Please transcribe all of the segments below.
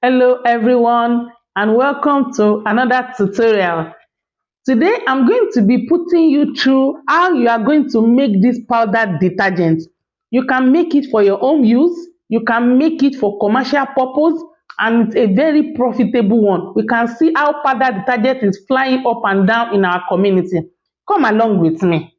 Hello everyone and welcome to another tutorial. Today I'm going to be putting you through how you are going to make this powder detergent. You can make it for your own use, you can make it for commercial purpose, and it's a very profitable one. We can see how powder detergent is flying up and down in our community. Come along with me.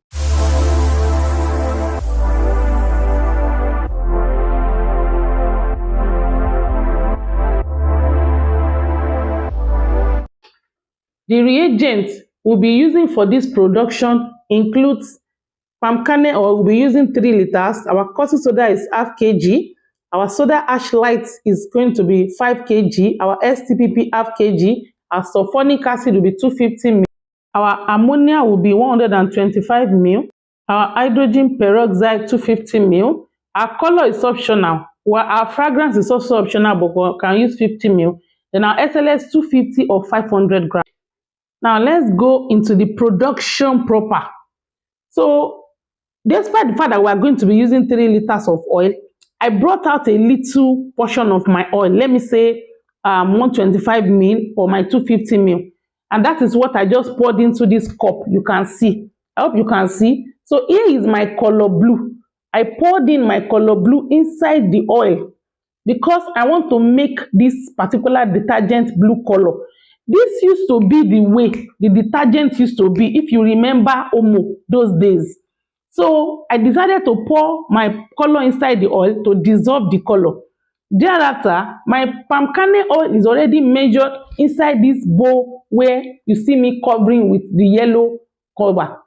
The reagent we'll be using for this production includes palm kernel oil. We'll be using 3 liters. Our caustic soda is half kg. Our soda ash light is going to be 5 kg. Our STPP half kg. Our sulfonic acid will be 250 ml. Our ammonia will be 125 ml. Our hydrogen peroxide 250 ml. Our color is optional. Well, our fragrance is also optional, but we can use 50 ml. Then our SLS 250 or 500 grams. Now let's go into the production proper. So despite the fact that we are going to be using 3 liters of oil, I brought out a little portion of my oil. Let me say 125 ml or my 250 ml. And that is what I just poured into this cup. You can see. I hope you can see. So here is my color blue. I poured in my color blue inside the oil because I want to make this particular detergent blue color. This used to be the way the detergent used to be, if you remember Omo, those days. So I decided to pour my color inside the oil to dissolve the color. Thereafter, my palm kernel oil is already measured inside this bowl where you see me covering with the yellow cover.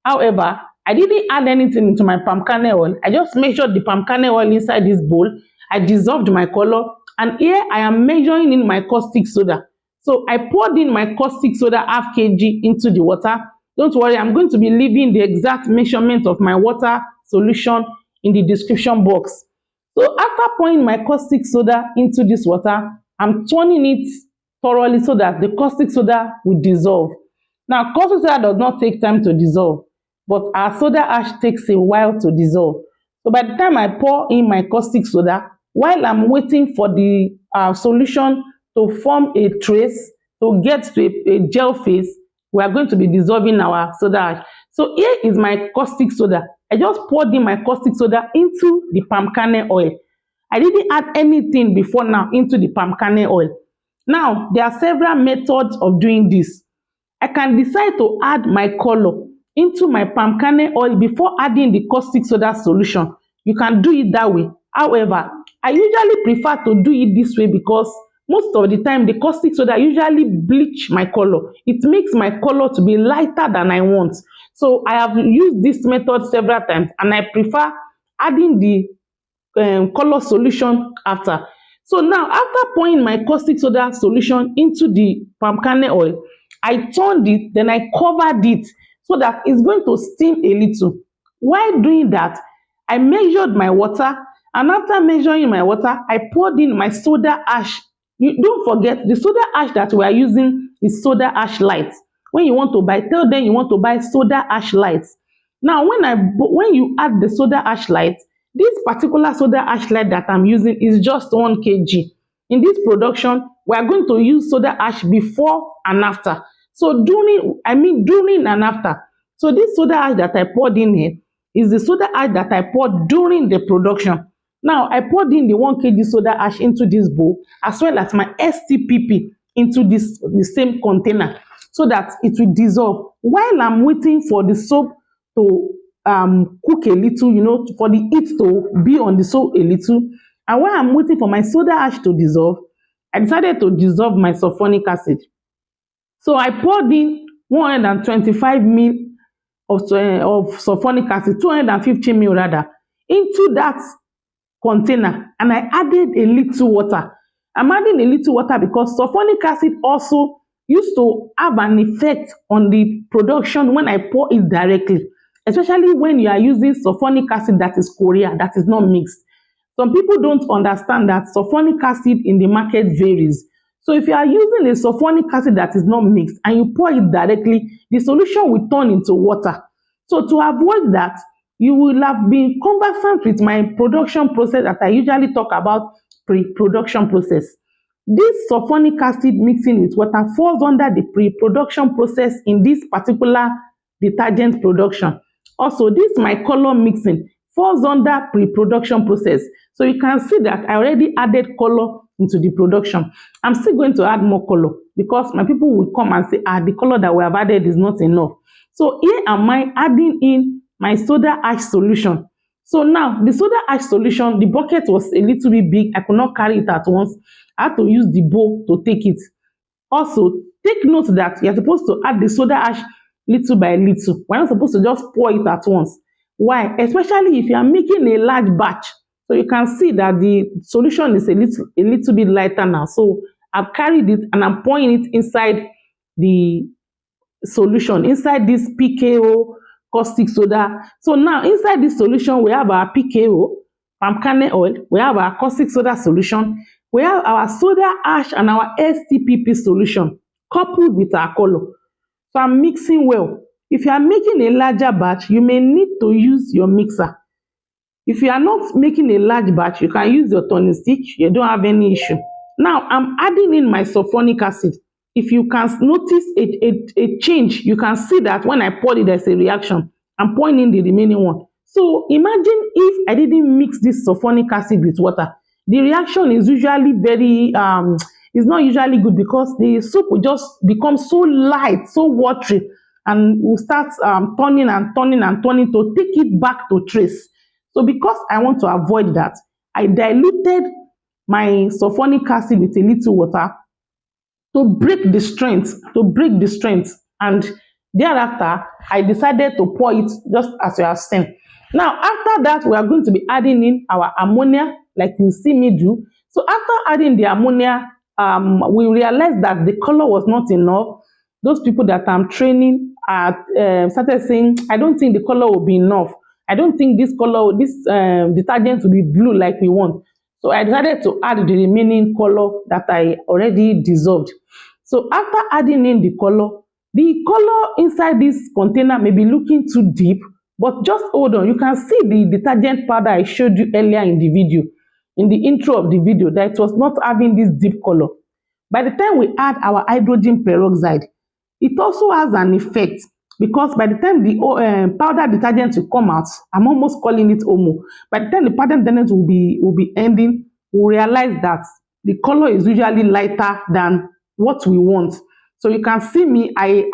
However, I didn't add anything into my palm kernel oil. I just measured the palm kernel oil inside this bowl. I dissolved my color, and here I am measuring in my caustic soda. So I poured in my caustic soda half kg into the water. Don't worry, I'm going to be leaving the exact measurement of my water solution in the description box. So after pouring my caustic soda into this water, I'm turning it thoroughly so that the caustic soda will dissolve. Now, caustic soda does not take time to dissolve, but our soda ash takes a while to dissolve. So by the time I pour in my caustic soda, while I'm waiting for the solution to form a trace, to get to a gel phase, we are going to be dissolving our soda ash. So here is my caustic soda. I just poured in my caustic soda into the palm kernel oil. I didn't add anything before now into the palm kernel oil. Now, there are several methods of doing this. I can decide to add my color into my palm kernel oil before adding the caustic soda solution. You can do it that way. However, I usually prefer to do it this way because most of the time, the caustic soda usually bleach my color. It makes my color to be lighter than I want. So I have used this method several times, and I prefer adding the color solution after. So now, after pouring my caustic soda solution into the palm kernel oil, I turned it, then I covered it so that it's going to steam a little. While doing that, I measured my water, and after measuring my water, I poured in my soda ash. You don't forget, the soda ash that we are using is soda ash light. When you want to buy, tell them you want to buy soda ash light. Now, when you add the soda ash light, this particular soda ash light that I'm using is just 1 kg. In this production, we are going to use soda ash before and after. So during and after. So this soda ash that I poured in here is the soda ash that I poured during the production. Now, I poured in the 1 kg soda ash into this bowl, as well as my STPP into the same container, so that it will dissolve. While I'm waiting for the soap to cook a little, for the heat to be on the soap a little, and while I'm waiting for my soda ash to dissolve, I decided to dissolve my sulfonic acid. So I poured in 125 ml of sulfonic acid, 250 ml rather, into that container, and I added a little water. I'm adding a little water because sulfonic acid also used to have an effect on the production when I pour it directly, especially when you are using sulfonic acid that is Korea, that is not mixed. Some people don't understand that sulfonic acid in the market varies. So if you are using a sulfonic acid that is not mixed and you pour it directly, the solution will turn into water. So to avoid that, you will have been conversant with my production process that I usually talk about, pre-production process. This sulfonic acid mixing with water falls under the pre-production process in this particular detergent production. Also, this my color mixing falls under pre-production process. So you can see that I already added color into the production. I'm still going to add more color because my people will come and say, the color that we have added is not enough. So here am I adding in my soda ash solution. So now the soda ash solution, the bucket was a little bit big. I could not carry it at once. I had to use the bowl to take it. Also, take note that you're supposed to add the soda ash little by little. We're not supposed to just pour it at once. Why? Especially if you are making a large batch. So you can see that the solution is a little bit lighter now. So I've carried it and I'm pouring it inside the solution, inside this PKO caustic soda. So now inside this solution, we have our PKO, palm kernel oil, we have our caustic soda solution, we have our soda ash and our STPP solution coupled with our color. So I'm mixing well. If you are making a larger batch, you may need to use your mixer. If you are not making a large batch, you can use your turning stick. You don't have any issue. Now I'm adding in my sulfonic acid. If you can notice a change, you can see that when I pour it, there's a reaction. I'm pouring in the remaining one. So imagine if I didn't mix this sulfonic acid with water. The reaction is usually it's not usually good because the soup will just become so light, so watery, and will start turning to take it back to trace. So because I want to avoid that, I diluted my sulfonic acid with a little water to break the strength, and thereafter I decided to pour it just as you have seen. Now after that, we are going to be adding in our ammonia like you see me do. So after adding the ammonia, we realized that the color was not enough. Those people that I'm training started saying, I don't think the color will be enough. I don't think this detergent will be blue like we want. So I decided to add the remaining color that I already dissolved. So after adding in the color inside this container may be looking too deep, but just hold on. You can see the detergent powder I showed you earlier in the video, in the intro of the video, that it was not having this deep color. By the time we add our hydrogen peroxide, it also has an effect, because by the time the powder detergent will come out, I'm almost calling it Omo. By the time the powder detergent will be ending, we'll realize that the color is usually lighter than what we want. So you can see me, I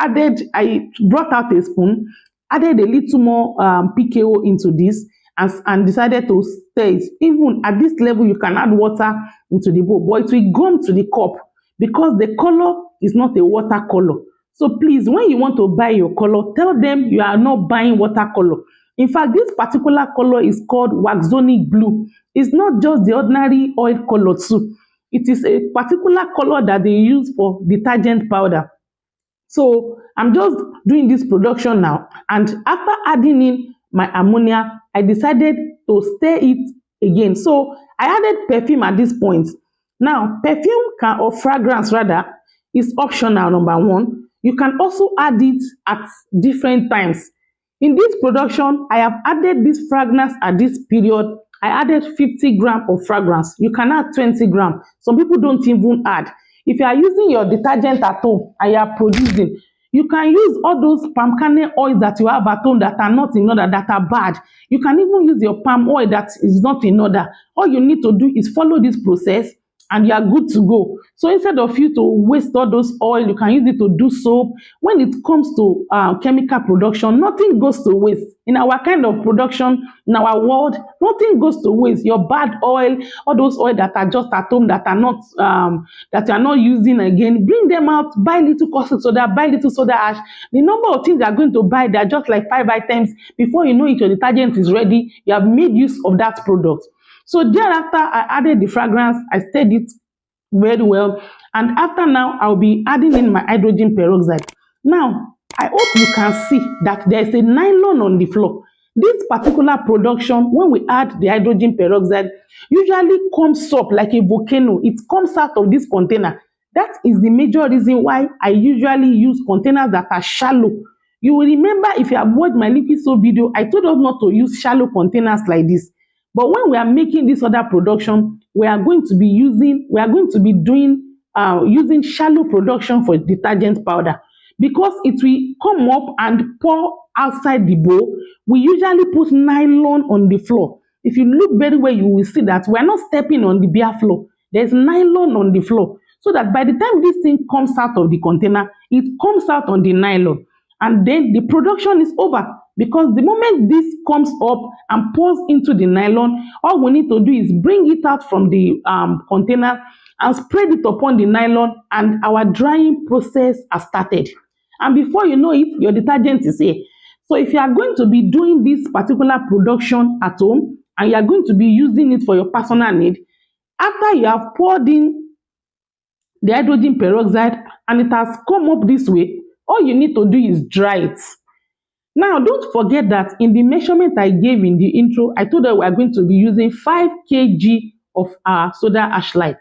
brought out a spoon, added a little more PKO into this, and decided to stir it. Even at this level, you can add water into the bowl, but it will gum to the cup because the color is not a water color. So please, when you want to buy your color, tell them you are not buying watercolor. In fact, this particular color is called waxonic blue. It's not just the ordinary oil color too. It is a particular color that they use for detergent powder. So I'm just doing this production now. And after adding in my ammonia, I decided to stir it again. So I added perfume at this point. Now, perfume or fragrance rather is optional, number one. You can also add it at different times. In this production, I have added this fragrance at this period. I added 50 grams of fragrance. You can add 20 grams. Some people don't even add. If you are using your detergent at home and you are producing, you can use all those palm kernel oils that you have at home that are not in order, that are bad. You can even use your palm oil that is not in order. All you need to do is follow this process and you are good to go. So instead of you to waste all those oil, you can use it to do soap. When it comes to chemical production, nothing goes to waste. In our kind of production, in our world, nothing goes to waste. Your bad oil, all those oil that are just at home, that are not that you are not using again, bring them out, buy little caustic soda, buy little soda ash. The number of things you are going to buy, they are just like 5 items. Before you know it, your detergent is ready. You have made use of that product. So thereafter, I added the fragrance, I stirred it very well. And after now, I'll be adding in my hydrogen peroxide. Now, I hope you can see that there's a nylon on the floor. This particular production, when we add the hydrogen peroxide, usually comes up like a volcano. It comes out of this container. That is the major reason why I usually use containers that are shallow. You will remember, if you have watched my liquid soap video, I told us not to use shallow containers like this. But when we are making this other production, we are going to be doing using shallow production for detergent powder, because it will come up and pour outside the bowl. We usually put nylon on the floor. If you look very well, you will see that we are not stepping on the bare floor. There's nylon on the floor, so that by the time this thing comes out of the container, it comes out on the nylon, and then the production is over. Because the moment this comes up and pours into the nylon, all we need to do is bring it out from the container and spread it upon the nylon, and our drying process has started. And before you know it, your detergent is here. So if you are going to be doing this particular production at home and you are going to be using it for your personal need, after you have poured in the hydrogen peroxide and it has come up this way, all you need to do is dry it. Now, don't forget that in the measurement I gave in the intro, I told that we are going to be using 5 kg of our soda ash light.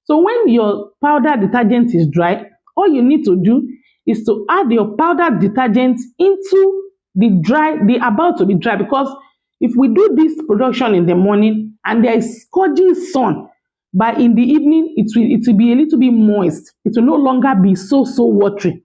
So when your powder detergent is dry, all you need to do is to add your powder detergent into the about to be dry, because if we do this production in the morning and there is scorching sun, by in the evening it will be a little bit moist. It will no longer be so watery.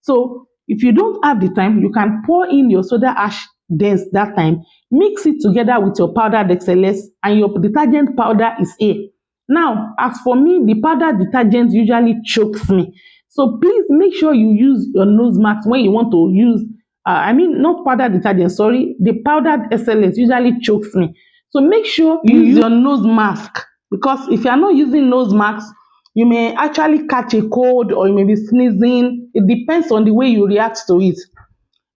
So if you don't have the time, you can pour in your soda ash dense that time, mix it together with your powdered XLS, and your detergent powder is here. Now, as for me, the powdered detergent usually chokes me. So please make sure you use your nose mask when you want to use, not powdered detergent, sorry, the powdered SLS usually chokes me. So make sure you use your nose mask, because if you are not using nose masks, you may actually catch a cold or you may be sneezing. It depends on the way you react to it.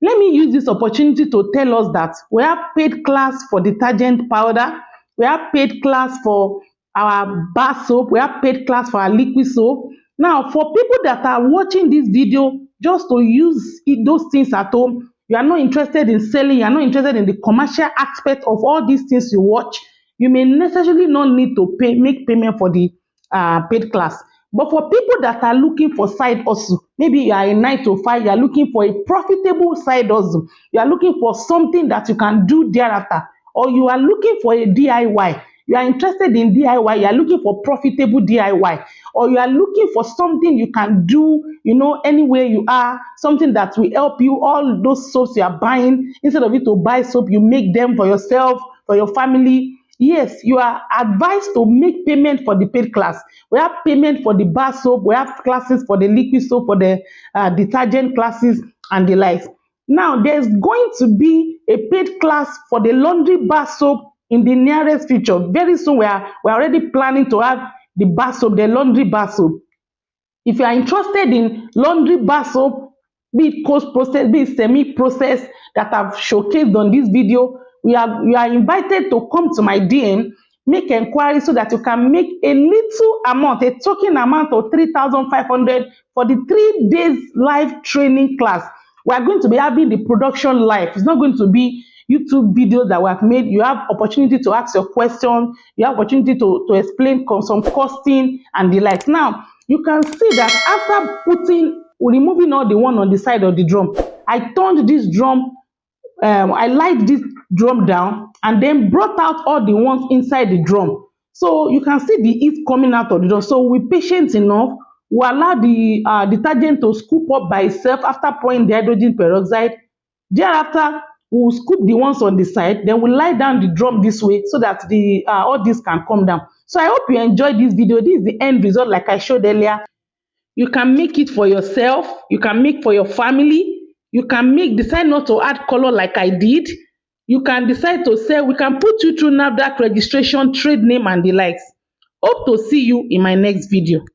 Let me use this opportunity to tell us that we have paid class for detergent powder, we have paid class for our bar soap, we have paid class for our liquid soap. Now, for people that are watching this video just to use those things at home, you are not interested in selling, you are not interested in the commercial aspect of all these things you watch, you may necessarily not need to make payment for the paid class. But for people that are looking for side hustle, maybe you are a 9 to 5, you are looking for a profitable side hustle, you are looking for something that you can do thereafter, or you are looking for a DIY, you are interested in DIY, you are looking for profitable DIY, or you are looking for something you can do, anywhere you are, something that will help you. All those soaps you are buying, instead of you to buy soap, you make them for yourself, for your family. Yes, you are advised to make payment for the paid class. We have payment for the bar soap, we have classes for the liquid soap, for the detergent classes and the likes. Now, there's going to be a paid class for the laundry bar soap in the nearest future. Very soon, we're already planning to have the bar soap, the laundry bar soap. If you are interested in laundry bar soap, be it cold process, be it semi-processed, that I've showcased on this video, you are invited to come to my DM, make inquiry so that you can make a little amount, a token amount of 3,500 for the 3 days live training class. We are going to be having the production live. It's not going to be YouTube videos that we have made. You have opportunity to ask your question, you have opportunity to explain some costing and the likes. Now, you can see that after removing all the one on the side of the drum, I turned this drum, I light this drum down and then brought out all the ones inside the drum. So you can see the heat coming out of the drum. So we're patient enough. We allow the detergent to scoop up by itself after pouring the hydrogen peroxide. Thereafter, we'll scoop the ones on the side. Then we'll lie down the drum this way so that all this can come down. So I hope you enjoyed this video. This is the end result like I showed earlier. You can make it for yourself. You can make for your family. You can decide not to add color like I did. You can decide to sell. We can put you through NAFDAC registration, trade name and the likes. Hope to see you in my next video.